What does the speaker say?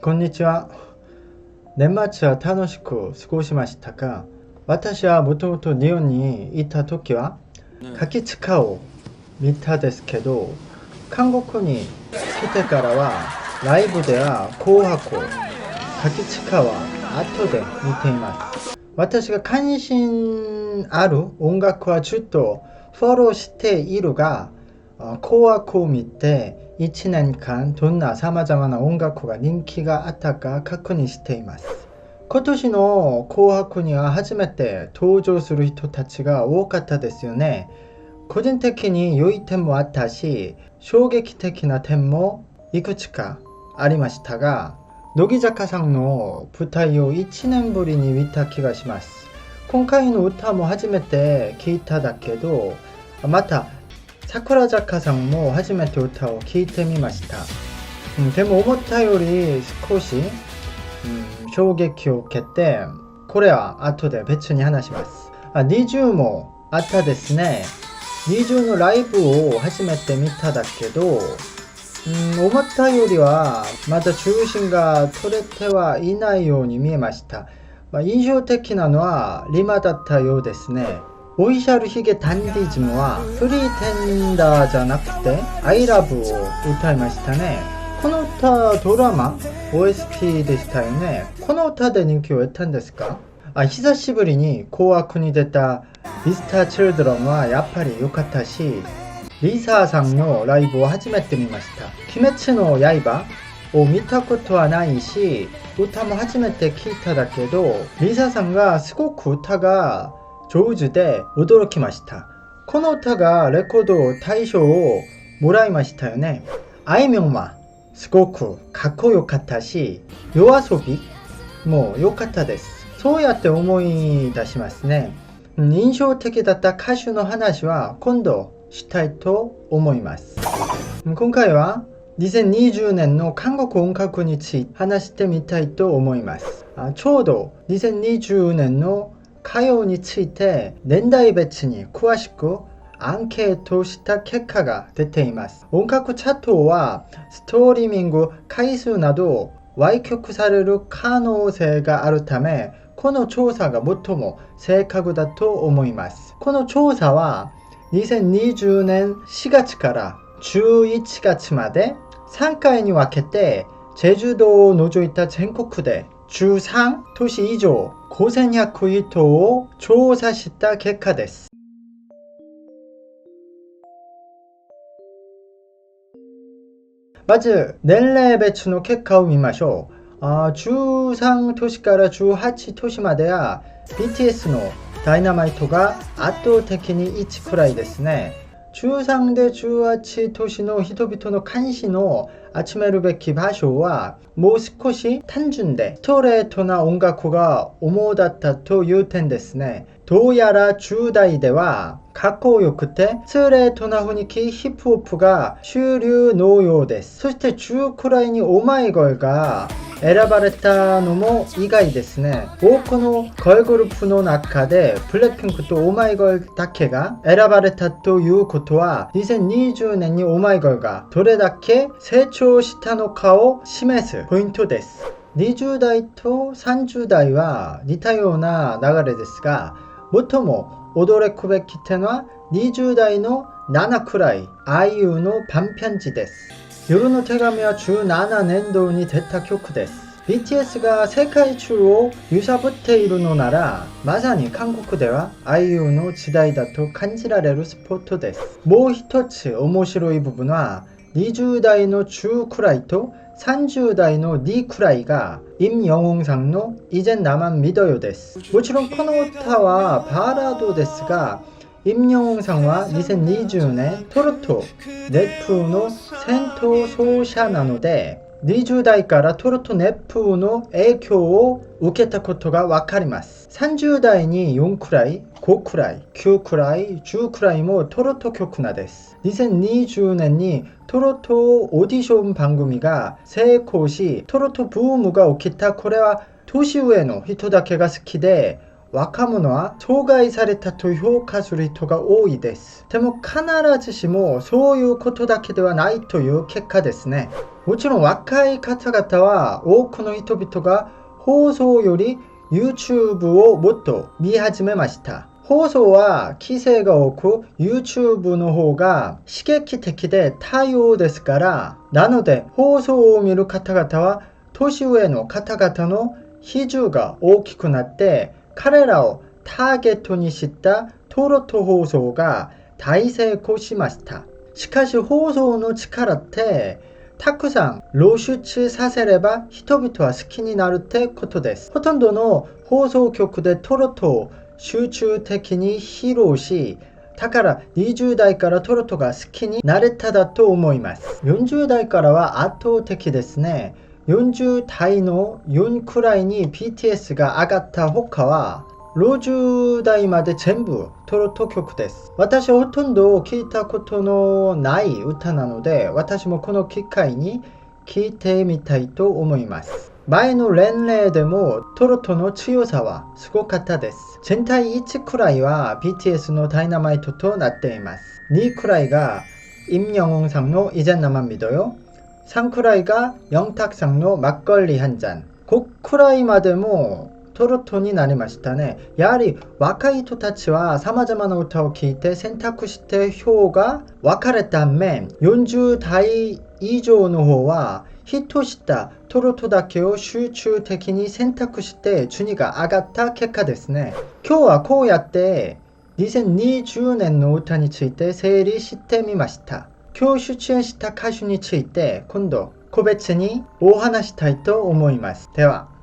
こんにちは。年末は楽しく過ごしましたか？私はもともと日本にいた時はガキチカを見たですけど、韓国に来てからはライブでは紅白を、ガキチカは後で見ています。私が関心ある音楽はずっとフォローしているが、紅白を見て1年間どんな様々な音楽が人気があったか確認しています。今年の紅白には初めて登場する人たちが多かったですよね。個人的に良い点もあったし、衝撃的な点もいくつかありましたが、乃木坂さんの舞台を1年ぶりに見た気がします。今回の歌も初めて聴いただけど、また桜坂さんも初めて歌を聴いてみました。でも思ったより少し、衝撃を受けて、これは後で別に話します。20もあったですね。20のライブを初めて見ただけど、思ったよりはまだ中心が取れてはいないように見えました。印象的なのはリマだったようですね。オフィシャルヒゲダンディズムはプリテンダーじゃなくてアイラブを歌いましたね。この歌ドラマ OST でしたよね。この歌で人気を得たんですか？久しぶりに紅白に出たミスターチルドロンはやっぱり良かったし、リサさんのライブを初めて見ました。鬼滅の刃を見たことはないし、歌も初めて聞いただけど、リサさんがすごく歌が上手で驚きました。この歌がレコード大賞をもらいましたよね。あいみょんはすごくかっこよかったし、YOASOBIも良かったです。そうやって思い出しますね。印象的だった歌手の話は今度したいと思います。今回は2020年の韓国音楽について話してみたいと思います。ちょうど2020年の歌謡について年代別に詳しくアンケートした結果が出ています。音楽チャートはストリーミング回数など歪曲される可能性があるため、この調査が最も正確だと思います。この調査は2020年4月から11月まで3回に分けて、제주도を除いた全国で13都市以上5200人を調査した結果です。まず年齢別の結果を見ましょう。13都市から18都市までは BTS のダイナマイトが圧倒的に1くらいですね。13で18都市の人々の関心を集めるべき場所はもう少し単純でストレートな音楽が主だったという点ですね。どうやら10代ではかっこよくてストレートな雰囲気ヒップホップが主流のようです。そして10くらいにオマイガーが選ばれたのも意外ですね。多くのガールグループの中でブレイクピンクとオマイガーだけが選ばれたということは、2020年にオマイガーがどれだけ成長したのかを示すポイントです。20代と30代は似たような流れですが、最も驚くべき点は20代の7くらいIUの반편지です。夜の手紙は17年度に出た曲です。BTS が世界中を揺さぶっているのなら、まさに韓国では IU の時代だと感じられるスポットです。もう一つ面白い部分は20代の10くらいと30代の2くらいが임영웅상の이젠 나만 믿어요です。もちろんこの歌はバラードですが、임영웅상は2020年トロトネプの先頭奏者なので、20代からトロトネプの影響を受けたことがわかります。30代に4くらい、5くらい、9くらい、10くらいもトロト曲なです。2020年にトロトオーディション番組が成功し、トロトブームが起きた。これは年上の人だけが好きで若者は障害されたと評価する人が多いです。でも必ずしもそういうことだけではないという結果ですね。もちろん若い方々は多くの人々が放送より YouTube をもっと見始めました。放送は規制が多く YouTube の方が刺激的で多様ですから、なので放送を見る方々は年上の方々の比重が大きくなって彼らをターゲットにしたトロト放送が大成功しました。しかし放送の力ってたくさん露出させれば人々は好きになるってことです。ほとんどの放送局でトロトを集中的に披露し、だから20代からトロトが好きになれただと思います。40代からは圧倒的ですね。40代の4くらいに BTS が上がった他は60代まで全部トロト曲です。私はほとんど聞いたことのない歌なので、私もこの機会に聞いてみたいと思います。前の年齢でもトロトの強さはすごかったです。全体1くらいは BTS のダイナマイトとなっています。2くらいが임영웅さんの이젠 나만 믿어요。3くらいが영탁さんの막걸리 한 잔。5くらいまでもトロトになりましたね。やはり若い人たちは様々な歌を聴いて選択して票が分かれた面、40代以上の方はヒットしたトロトだけを集中的に選択して順位が上がった結果ですね。今日はこうやって2020年の歌について整理してみました。今日出演した歌手について今度個別にお話したいと思います。では。